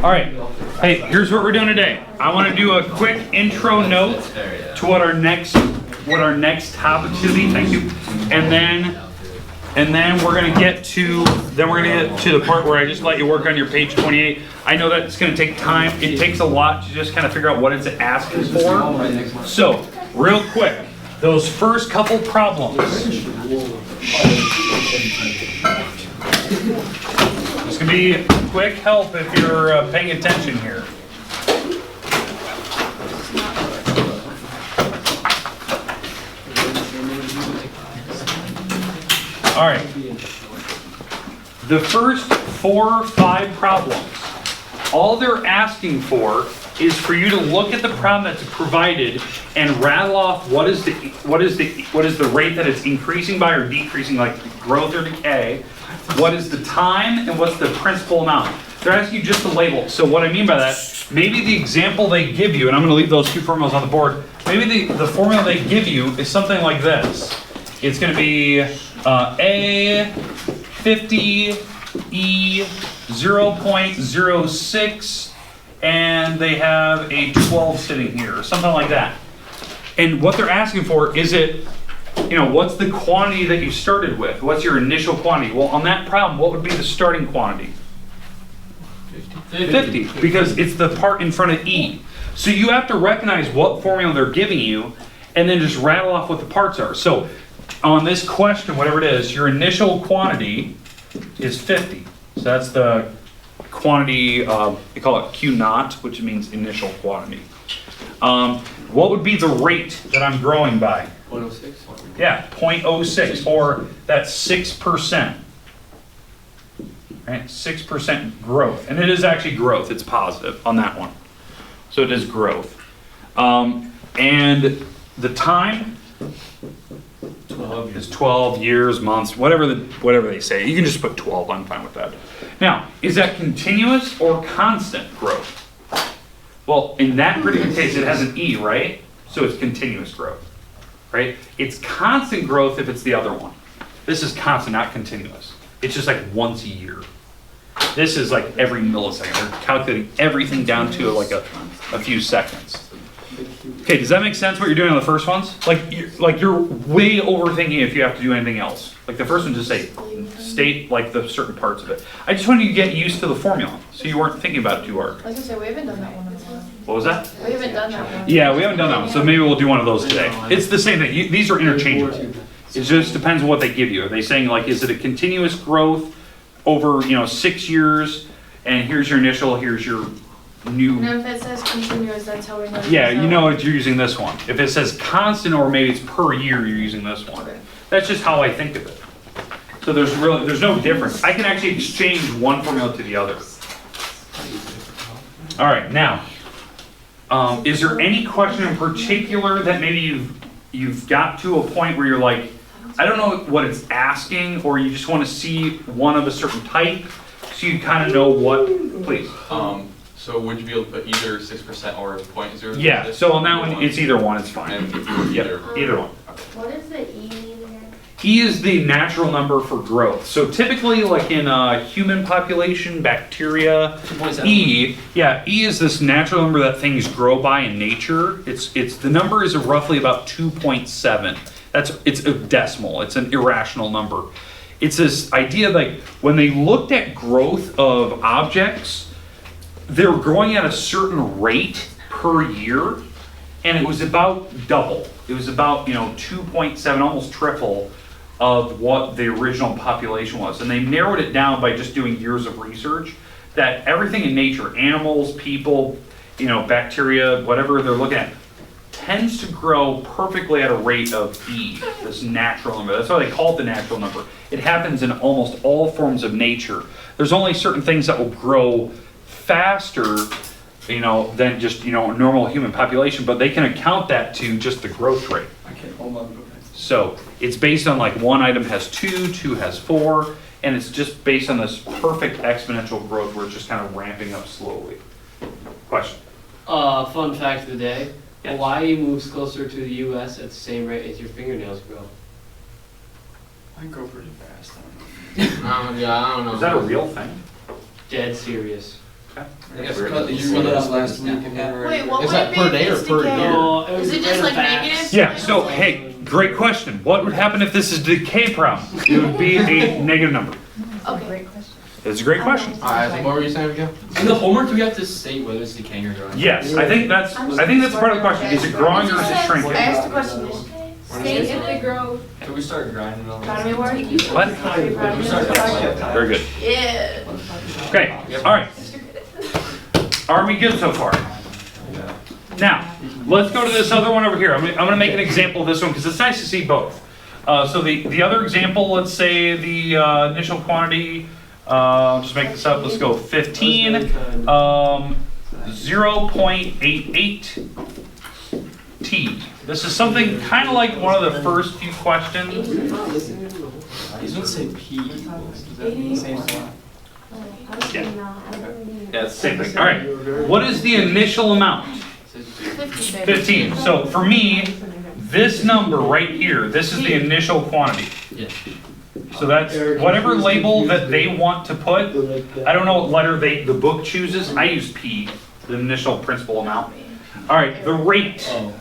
All right. Hey, here's what we're doing today. I want to do a quick intro note to what our next topic's gonna be. Thank you. And then we're gonna get to the part where I just let you work on your page 28. I know that it's gonna take time. It takes a lot to just kind of figure out what it's asking for. So, real quick, those first couple problems. This can be quick help if you're paying attention here. All right. The first 4 or 5 problems, all they're asking for is for you to look at the problem that's provided and rattle off what is the rate that it's increasing by or decreasing, like growth or decay. What is the time and what's the principal amount? They're asking you just to label. So what I mean by that, maybe the example they give you, and I'm going to leave those 2 formulas on the board. Maybe the formula they give you is something like this. It's going to be A 50, E 0.06, and they have a 12 sitting here, or something like that. And what they're asking for is what's the quantity that you started with? What's your initial quantity? Well, on that problem, what would be the starting quantity? 50, because it's the part in front of E. So you have to recognize what formula they're giving you, and then just rattle off what the parts are. So on this question, whatever it is, your initial quantity is 50. So that's the quantity, they call it Q naught, which means initial quantity. What would be the rate that I'm growing by? 0.06? Yeah, 0.06, or that's 6%. Right, 6% growth. And it is actually growth, it's positive on that one. So it is growth. And the time 12 is 12 years, months, whatever they say. You can just put 12, I'm fine with that. Now, is that continuous or constant growth? Well, in that particular case, it has an E, right? So it's continuous growth, right? It's constant growth if it's the other one. This is constant, not continuous. It's just like once a year. This is like every millisecond. They're calculating everything down to like a few seconds. Okay, does that make sense what you're doing on the first ones? Like you're way overthinking if you have to do anything else. Like the first one, just state like the certain parts of it. I just wanted you to get used to the formula, so you weren't thinking about it too hard. I was gonna say, we haven't done that one in a while. What was that? We haven't done that one. Yeah, we haven't done that one, so maybe we'll do one of those today. It's the same thing. These are interchangeable. It just depends on what they give you. Are they saying like, is it a continuous growth over 6 years, and here's your initial, here's your new. And if it says continuous, that's how we know. Yeah, you know you're using this one. If it says constant, or maybe it's per year, you're using this one. Okay. That's just how I think of it. So there's no difference. I can actually exchange one formula to the other. All right, now, is there any question in particular that maybe you've got to a point where you're like, I don't know what it's asking, or you just want to see one of a certain type, so you kind of know what, please. So would you be able to put either 6% or 0.06? Yeah, so on that one, it's either one, it's fine. And Yep, either one. What is the E mean again? E is the natural number for growth. So typically, like in a human population, bacteria, E is this natural number that things grow by in nature. It's the number is roughly about 2.7. It's a decimal. It's an irrational number. It's this idea like when they looked at growth of objects, they're growing at a certain rate per year, and it was about double. It was about 2.7, almost triple of what the original population was. And they narrowed it down by just doing years of research that everything in nature, animals, people, bacteria, whatever they're looking at, tends to grow perfectly at a rate of E, this natural number. That's why they call it the natural number. It happens in almost all forms of nature. There's only certain things that will grow faster, than just, a normal human population, but they can account that to just the growth rate. Okay, hold on. So it's based on like one item has 2, 2 has 4, and it's just based on this perfect exponential growth where it's just kind of ramping up slowly. Question? Fun fact of the day. Yes. Hawaii moves closer to the U.S. at the same rate as your fingernails grow. I go pretty fast. Yeah, I don't know. Is that a real thing? Dead serious. Yes, You you read read it it up last week. Wait, what Is would that it per be day if or it's per decay? year? No, it was Is it just like random negative? facts. Yeah, so hey, great question. What would happen if this is a decay problem? It would be a negative number. Okay. It's a great question. What were you saying again? In the homework, do we have to say whether it's decaying or growing? Yes, I think that's part of the question. Is it growing or is it shrinking? I asked the question, state if they grow. Can we start grinding on Economy work? What? What? Very good. Yeah. Okay, all right. Are we good so far? Now, let's go to this other one over here. I'm gonna make an example of this one because it's nice to see both. So the other example, let's say the initial quantity, I'll just make this up, let's go 15, 0.88 T. This is something kind of like one of the first few questions. He's gonna say P. Same thing. Yeah, it's the same thing. All right, what is the initial amount? 15. So for me, this number right here, this is the initial quantity. Yeah. So that's whatever label that they want to put. I don't know what letter the book chooses. I use P, the initial principal amount. All right, the rate. Oh.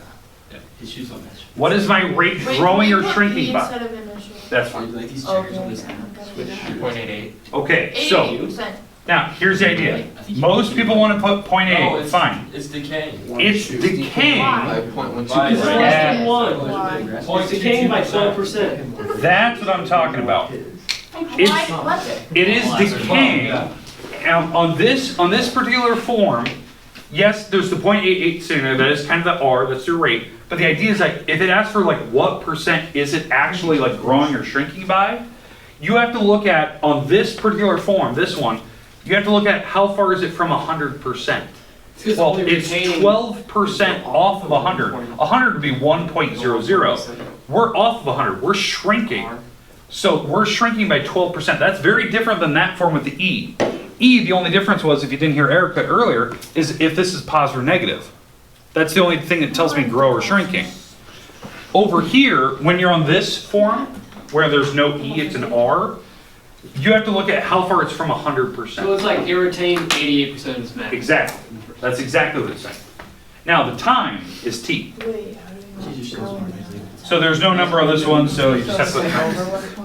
Yeah, his shoes on that. What is my rate Wait, growing can or we put shrinking P by? instead of initial? That's fine. Like these chairs on this Okay. switch. 0.88. Okay, so 88%. now here's the idea. Most people want to put 0.8. Fine. It's decaying. It's decaying. Why? 5.12. Why? It's Yeah. Why? It's decaying by 12%. That's what I'm talking about. Why? What? It is decaying. On this particular form, yes, there's the 0.88 sitting there. That is kind of the R. That's your rate. But the idea is like, if it asks for like what percent is it actually like growing or shrinking by, you have to look at on this particular form, this one, you have to look at how far is it from 100%. Well, it's 12% off of 100. 100 would be 1.00. We're off of 100. We're shrinking. So we're shrinking by 12%. That's very different than that form with the E. E, the only difference was, if you didn't hear Erica earlier, is if this is positive or negative. That's the only thing that tells me grow or shrinking. Over here, when you're on this form, where there's no E, it's an R, you have to look at how far it's from 100%. So it's like irritate 88% of its max. Exactly. That's exactly what it's saying. Now, the time is T. Wait, how do we know? So there's no number on this one, so you just have to put time.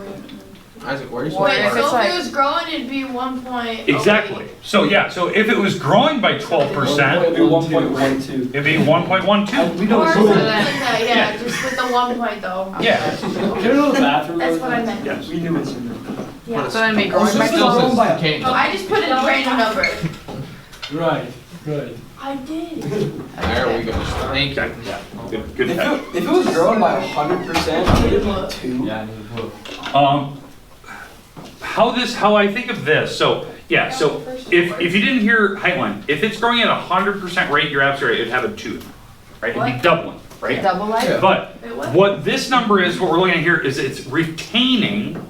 Isaac, where are you? Wait, if so it's if like- it was growing, it'd be 1. Exactly. So yeah, so if it was growing by 12%, It'd be 1.12. it'd be 1.12. We Or don't something know. like that, yeah, just with the 1 point though. Yeah. Can we go to the bathroom? That's what I meant. Yes. We knew it's in there. Yeah. So then be growing by Still 12? says decaying. Oh, I just put in a random number. Right. Good. I did. There we go. Thank you. Yeah. Good If catch. it was growing by 100%, it'd be 2. Yeah, I need to look. How I think of this, so yeah, so if you didn't hear Heightline, if it's growing at 100% rate, you're absolutely right, it'd have a 2, right? It'd be What? doubling, right? Double life? Yeah. But Wait, what? what this number is, what we're looking at here, is it's retaining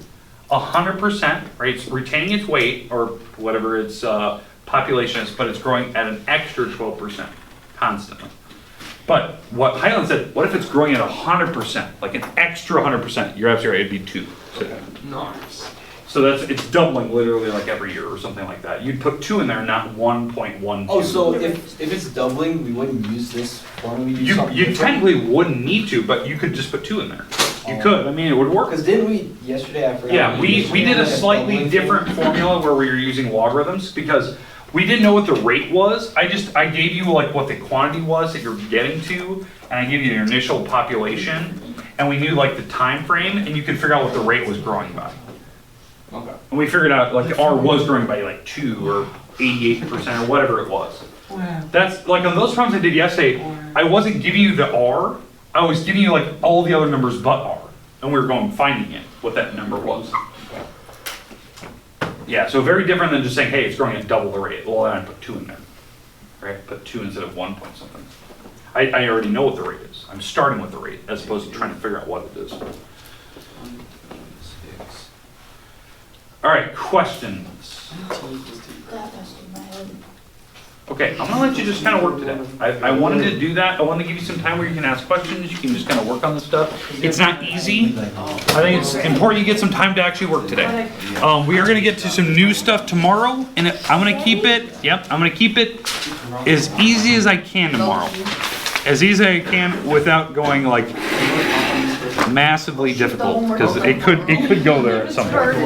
100%, right? It's retaining its weight, or whatever its population is, but it's growing at an extra 12% constantly. But what Highland said, what if it's growing at 100%, like an extra 100%? You're absolutely right, it'd be 2. Nice. So it's doubling literally like every year or something like that. You'd put 2 in there, not 1.12. Oh, so if it's doubling, we wouldn't use this form, we use something You different? technically wouldn't need to, but you could just put 2 in there. You could, I mean, it would work. Because didn't we, yesterday I forgot. Yeah, we did a slightly different formula where we were using logarithms because we didn't know what the rate was. I gave you like what the quantity was that you're getting to, and I gave you your initial population, and we knew like the time frame, and you could figure out what the rate was growing by. Okay. And we figured out like R was growing by like 2 or 88% or whatever it was. That's like on those problems I did yesterday, I wasn't giving you the R, I was giving you like all the other numbers but R. And we were going finding it, what that number was. Yeah, so very different than just saying, hey, it's growing at double the rate. Well, then I put 2 in there, right? Put 2 instead of 1 point something. I already know what the rate is. I'm starting with the rate as opposed to trying to figure out what it is. All right, questions. That messed with my head. Okay, I'm gonna let you just kind of work today. I wanted to do that. I wanted to give you some time where you can ask questions. You can just kind of work on this stuff. It's not easy. I think it's important you get some time to actually work today. We are gonna get to some new stuff tomorrow, and I'm gonna keep it. Yep, I'm gonna keep it as easy as I can tomorrow. As easy as I can without going like massively difficult, because it could go there at some point.